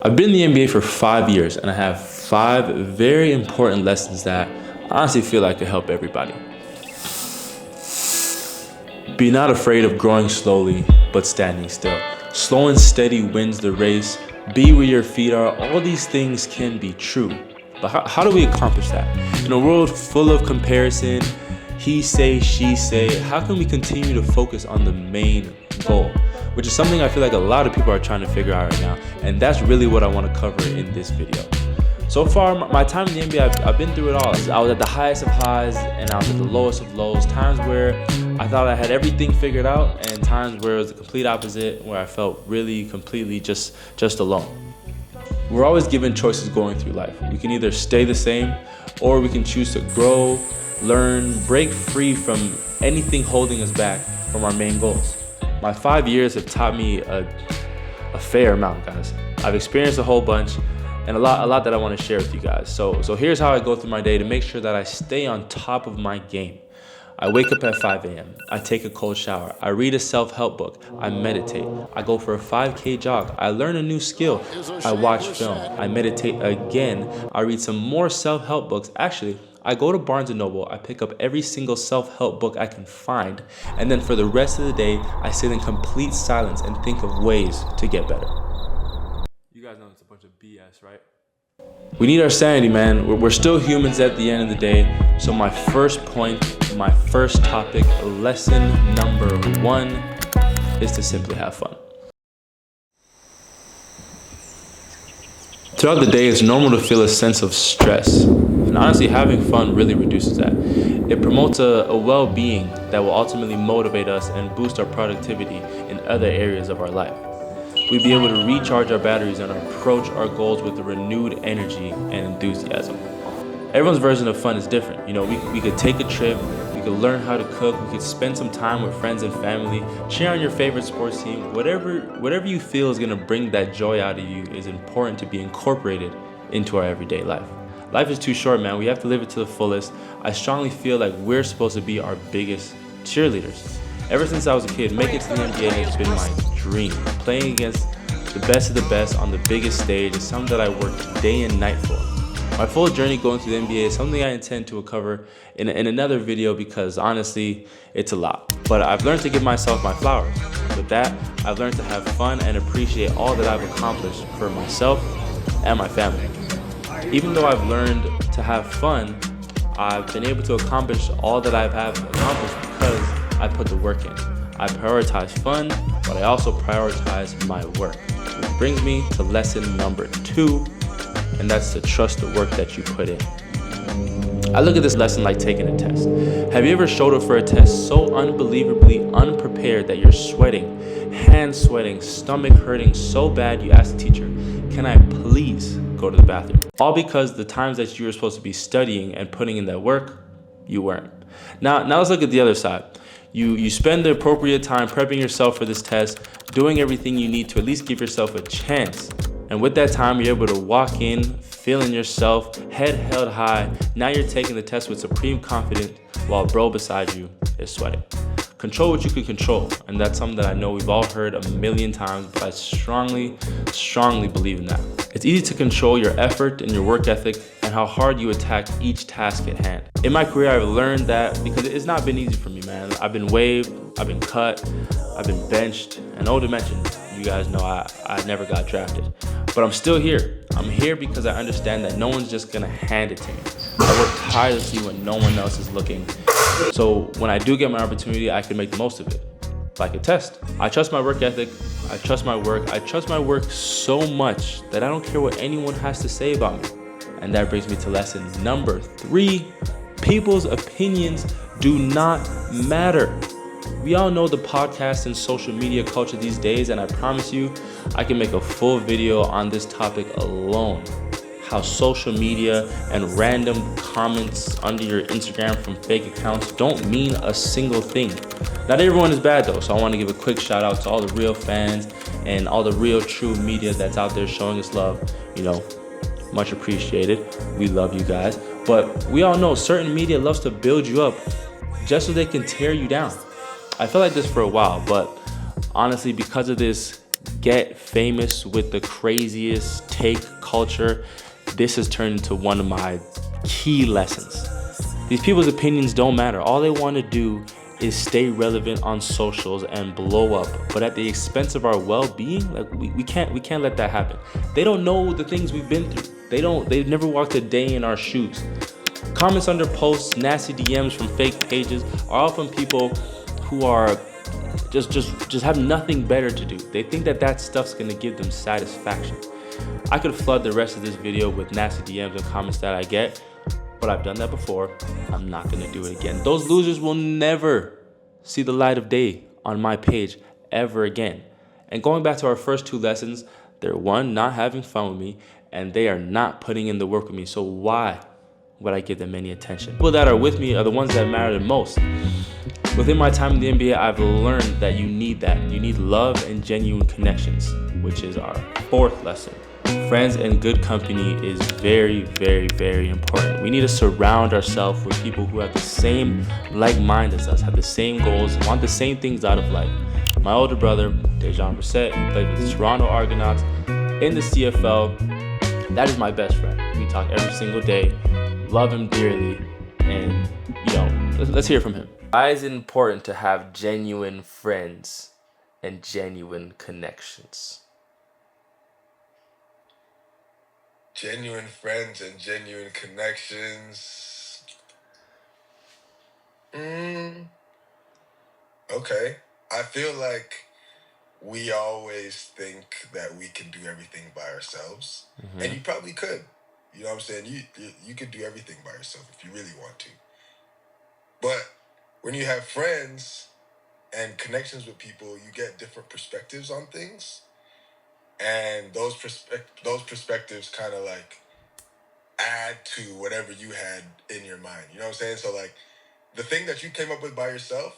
I've been in the NBA for 5 years and I have 5 very important lessons that I honestly feel like could help everybody. Be not afraid of growing slowly, but standing still. Slow and steady wins the race. Be where your feet are. All these things can be true. But how do we accomplish that? In a world full of comparison, he say, she say, how can we continue to focus on the main goal? Which is something I feel like a lot of people are trying to figure out right now. And that's really what I want to cover in this video. So far, my time in the NBA, I've been through it all. I was at the highest of highs and I was at the lowest of lows. Times where I thought I had everything figured out, and times where it was the complete opposite, where I felt really completely just alone. We're always given choices going through life. We can either stay the same, or we can choose to grow, learn, break free from anything holding us back from our main goals. My 5 years have taught me a fair amount, guys. I've experienced a whole bunch, and a lot that I want to share with you guys. So here's how I go through my day to make sure that I stay on top of my game. I wake up at 5 a.m. I take a cold shower. I read a self-help book. I meditate. I go for a 5K jog. I learn a new skill. I watch film. I meditate again. I read some more self-help books. Actually, I go to Barnes & Noble. I pick up every single self-help book I can find. And then for the rest of the day, I sit in complete silence and think of ways to get better. You guys know it's a bunch of BS, right? We need our sanity, man. We're still humans at the end of the day. So my first point, my first topic, lesson number 1 is to simply have fun. Throughout the day, it's normal to feel a sense of stress. And honestly, having fun really reduces that. It promotes a well-being that will ultimately motivate us and boost our productivity in other areas of our life. We'd be able to recharge our batteries and approach our goals with a renewed energy and enthusiasm. Everyone's version of fun is different. You know, we could take a trip, we could learn how to cook, we could spend some time with friends and family, cheer on your favorite sports team. Whatever you feel is gonna bring that joy out of you is important to be incorporated into our everyday life. Life is too short, man. We have to live it to the fullest. I strongly feel like we're supposed to be our biggest cheerleaders. Ever since I was a kid, making it to the NBA has been my dream. Playing against the best of the best on the biggest stage is something that I worked day and night for. My full journey going through the NBA is something I intend to cover in another video because honestly, it's a lot. But I've learned to give myself my flowers. With that, I've learned to have fun and appreciate all that I've accomplished for myself and my family. Even though I've learned to have fun, I've been able to accomplish all that I've accomplished because I put the work in. I prioritize fun, but I also prioritize my work. Which brings me to lesson number 2, and that's to trust the work that you put in. I look at this lesson like taking a test. Have you ever showed up for a test so unbelievably unprepared that you're sweating, hands sweating, stomach hurting so bad you ask the teacher, can I please go to the bathroom? All because the times that you were supposed to be studying and putting in that work, you weren't. Now let's look at the other side. You spend the appropriate time prepping yourself for this test, doing everything you need to at least give yourself a chance. And with that time, you're able to walk in, feeling yourself, head held high. Now you're taking the test with supreme confidence while bro beside you is sweating. Control what you can control. And that's something that I know we've all heard a million times, but I strongly believe in that. It's easy to control your effort and your work ethic and how hard you attack each task at hand. In my career, I've learned that because it's not been easy for me, man. I've been waived, I've been cut, I've been benched, and oh, to mention, you guys know I never got drafted. But I'm still here. I'm here because I understand that no one's just gonna hand it to me. I work tirelessly when no one else is looking. So when I do get my opportunity, I can make the most of it. Like a test. I trust my work ethic. I trust my work. I trust my work so much that I don't care what anyone has to say about me. And that brings me to lesson number 3. People's opinions do not matter. We all know the podcast and social media culture these days, and I promise you, I can make a full video on this topic alone. How social media and random comments under your Instagram from fake accounts don't mean a single thing. Not everyone is bad though, so I want to give a quick shout out to all the real fans and all the real true media that's out there showing us love. You know, much appreciated. We love you guys. But we all know certain media loves to build you up just so they can tear you down. I felt like this for a while, but honestly, because of this get famous with the craziest take culture, this has turned into one of my key lessons. These people's opinions don't matter. All they want to do is stay relevant on socials and blow up, but at the expense of our well-being. Like we can't let that happen. They don't know the things we've been through. They've never walked a day in our shoes. Comments under posts, nasty DMs from fake pages are often people who are just have nothing better to do. They think that stuff's gonna give them satisfaction. I could flood the rest of this video with nasty DMs and comments that I get, but I've done that before. I'm not gonna do it again. Those losers will never see the light of day on my page ever again. And going back to our first two lessons, they're one, not having fun with me, and they are not putting in the work with me. So why would I give them any attention? People that are with me are the ones that matter the most. Within my time in the NBA, I've learned that you need that. You need love and genuine connections, which is our fourth lesson. Friends and good company is very, very, very important. We need to surround ourselves with people who have the same like-mind as us, have the same goals, want the same things out of life. My older brother, Dejan Brissett, he played with the Toronto Argonauts in the CFL. That is my best friend. We talk every single day, love him dearly, and let's hear from him. Why is it important to have genuine friends and genuine connections? Genuine friends and genuine connections. Okay. I feel like we always think that we can do everything by ourselves. Mm-hmm. And you probably could. You know what I'm saying? You could do everything by yourself if you really want to. But when you have friends and connections with people, you get different perspectives on things. And those perspectives kind of like add to whatever you had in your mind. You know what I'm saying? So like the thing that you came up with by yourself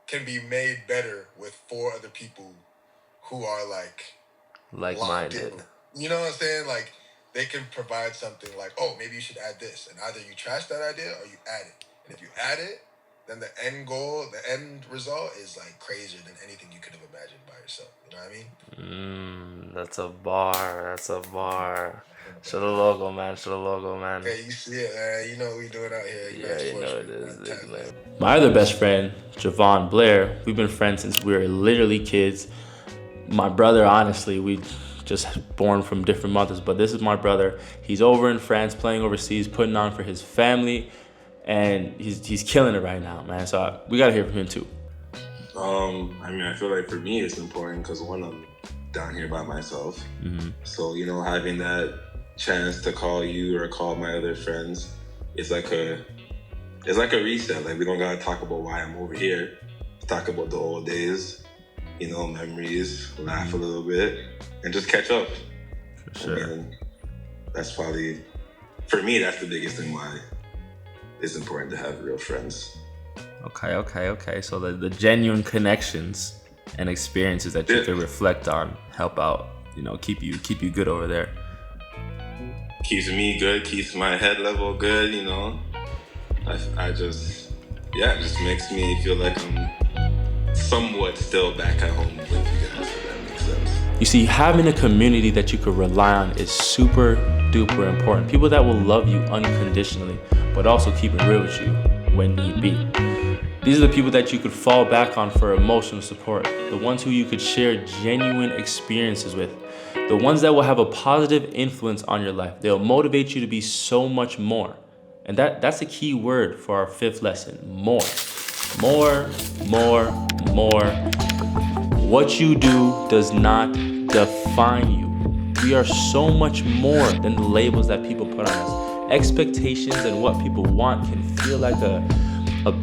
can be made better with 4 other people who are like-minded. You know what I'm saying? Like they can provide something like, oh, maybe you should add this. And either you trash that idea or you add it. And if you add it, then the end goal, the end result is like crazier than anything you could have imagined by yourself. You know what I mean? That's a bar. Show the logo, man. Okay, you see it, man. You know what we doing out here. You know it is, man. My other best friend, Javon Blair, we've been friends since we were literally kids. My brother, honestly, we just born from different mothers, but this is my brother. He's over in France playing overseas, putting on for his family, and he's killing it right now, man. So we gotta hear from him too. I feel like for me it's important because one, I'm down here by myself. Mm-hmm. So, having that chance to call you or call my other friends, it's like a reset. Like we don't gotta talk about why I'm over here. Talk about the old days, memories, laugh a little bit, and just catch up. For sure. That's probably, for me, that's the biggest thing why it's important to have real friends. Okay. So the genuine connections and experiences that you can reflect on help out, keep you good over there. Keeps me good, keeps my head level good, it just makes me feel like I'm somewhat still back at home with you guys, if that makes sense. You see, having a community that you could rely on is super duper important. People that will love you unconditionally, but also keep it real with you when need be. These are the people that you could fall back on for emotional support, the ones who you could share genuine experiences with, the ones that will have a positive influence on your life. They'll motivate you to be so much more. And that's a key word for our 5th lesson, more. What you do does not define you. We are so much more than the labels that people put on us. Expectations and what people want can feel like a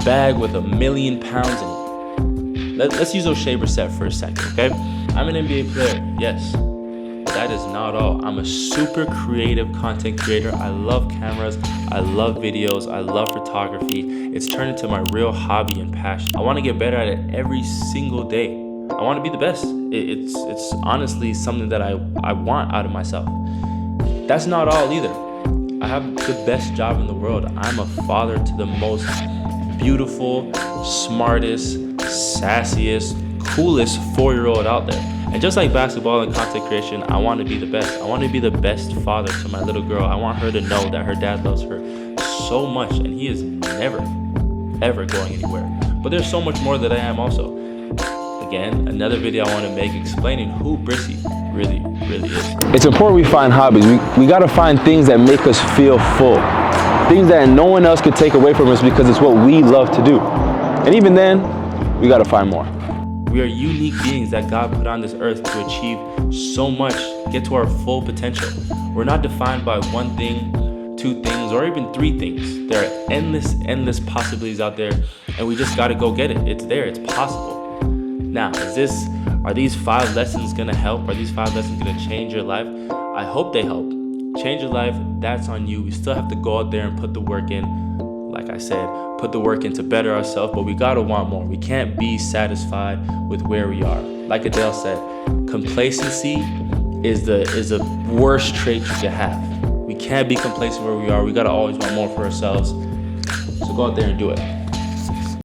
bag with 1,000,000 pounds in it. Let's use O'Shea Brissett for a second, okay? I'm an NBA player, yes. But that is not all. I'm a super creative content creator. I love cameras. I love videos. I love photography. It's turned into my real hobby and passion. I want to get better at it every single day. I want to be the best. It's honestly something that I want out of myself. That's not all either. I have the best job in the world. I'm a father to the most beautiful, smartest, sassiest, coolest 4-year-old out there. And just like basketball and content creation, I want to be the best. I want to be the best father to my little girl. I want her to know that her dad loves her so much, and he is never, ever going anywhere. But there's so much more that I am also. Again, another video I want to make explaining who Brissy really is. It's important we find hobbies. We got to find things that make us feel full. Things that no one else could take away from us because it's what we love to do. And even then, we got to find more. We are unique beings that God put on this earth to achieve so much, get to our full potential. We're not defined by one thing, two things, or even three things. There are endless possibilities out there, and we just got to go get it. It's there, it's possible. Now, are these 5 lessons gonna help? Are these 5 lessons gonna change your life? I hope they help. Change your life, that's on you. We still have to go out there and put the work in. Like I said, put the work in to better ourselves, but we gotta want more. We can't be satisfied with where we are. Like Adele said, complacency is the worst trait you can have. We can't be complacent where we are. We gotta always want more for ourselves. So go out there and do it.